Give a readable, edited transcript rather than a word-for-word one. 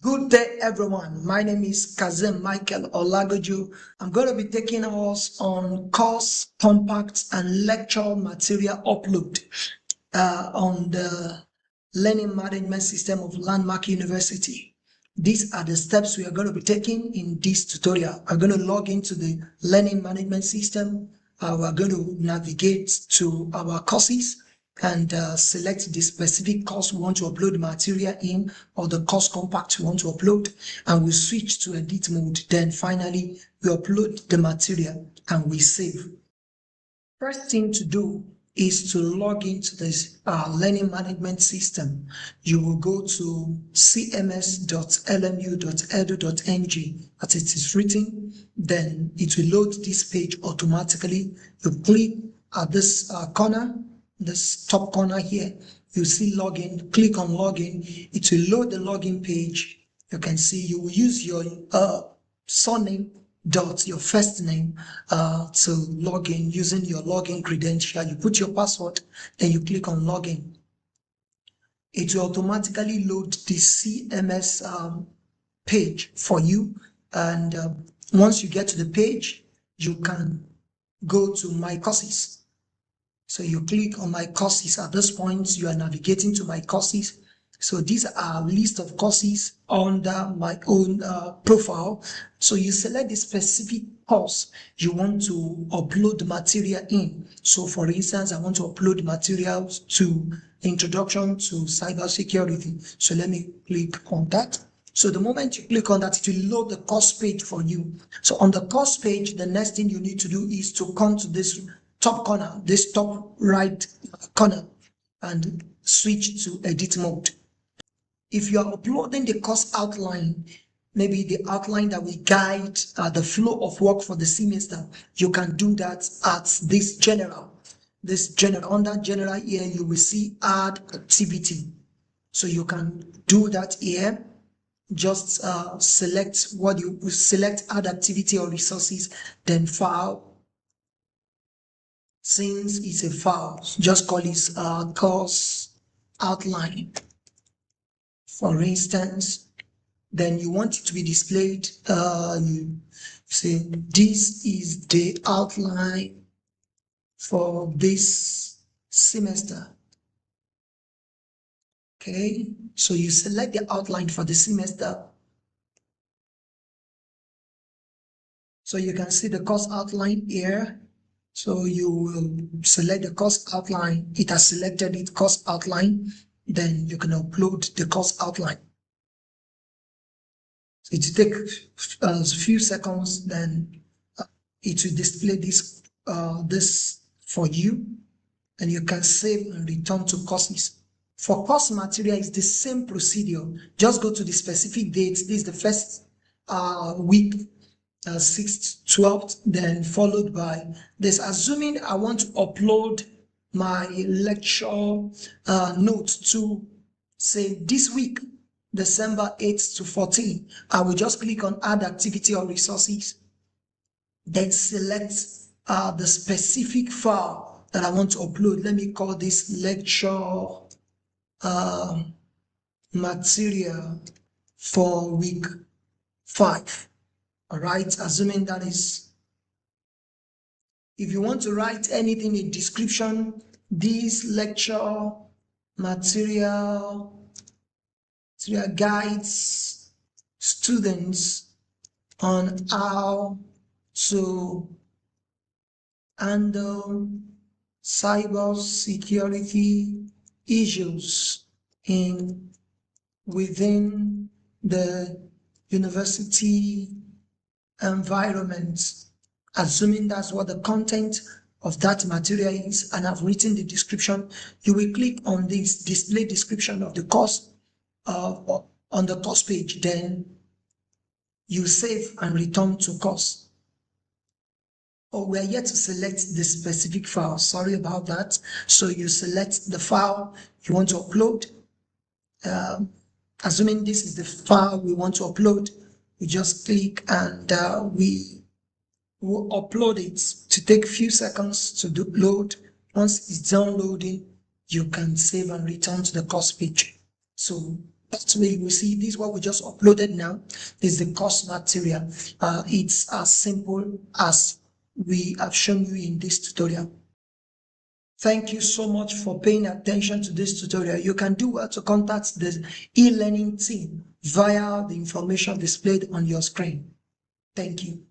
Good day, everyone. My name is Kazem Michael Olagoju. I'm going to be taking us on course, compacts, and lecture material upload on the learning management system of Landmark University. These are the steps we are going to be taking in this tutorial. I'm going to log into the learning management system. We're going to navigate to our courses and select the specific course we want to upload material in, or the course compact we want to upload, and we switch to edit mode. Then finally we upload the material and we save. First thing to do is to log into this learning management system. You will go to cms.lmu.edu.ng as it is written. Then it will load this page automatically. You click at this corner, this top corner here, you see login. Click on login. It will load the login page. You can see you will use your surname dot your first name to log in using your login credential. You put your password, then you click on login. It will automatically load the CMS page for you, and once you get to the page, you can go to my courses. So you click on my courses. At this point, you are navigating to my courses. So these are a list of courses under my own profile. So you select the specific course you want to upload material in. So for instance, I want to upload materials to Introduction to Cybersecurity. So let me click on that. So the moment you click on that, it will load the course page for you. So on the course page, the next thing you need to do is to come to this top corner, this top right corner, and switch to edit mode. If you are uploading the course outline, maybe the outline that will guide the flow of work for the semester, you can do that at this general. Under general here, you will see add activity. So you can do that here. Just select what you select, add activity or resources, then file. Since it's a file, just call it course outline, for instance. Then you want it to be displayed. You say this is the outline for this semester. Okay, so you select the outline for the semester. So you can see the course outline here. So you will select the course outline. It has selected it, course outline. Then you can upload the course outline. So it will take a few seconds. Then it will display this for you, and you can save and return to courses. For course material, it's the same procedure. Just go to the specific dates. This is the first week. 6th, 12th, then followed by this. Assuming I want to upload my lecture notes to, say, this week, December 8th to 14th, I will just click on add activity or resources, then select the specific file that I want to upload. Let me call this lecture material for week 5. All right, assuming that is, if you want to write anything in description, this lecture material guides students on how to handle cybersecurity issues within the university environment. Assuming that's what the content of that material is, and I've written the description, you will click on this display description of the course on the course page. Then you save and return to course. Oh, we are yet to select the specific file. Sorry about that. So you select the file you want to upload. Assuming this is the file we want to upload, we just click and we will upload it. To take a few seconds to load. Once it's done loading, you can save and return to the course page. So That's where you will see this is what we just uploaded now. This is the course material. It's as simple as we have shown you in this tutorial. Thank you so much for paying attention to this tutorial. You can do well to contact the e-learning team via the information displayed on your screen. Thank you.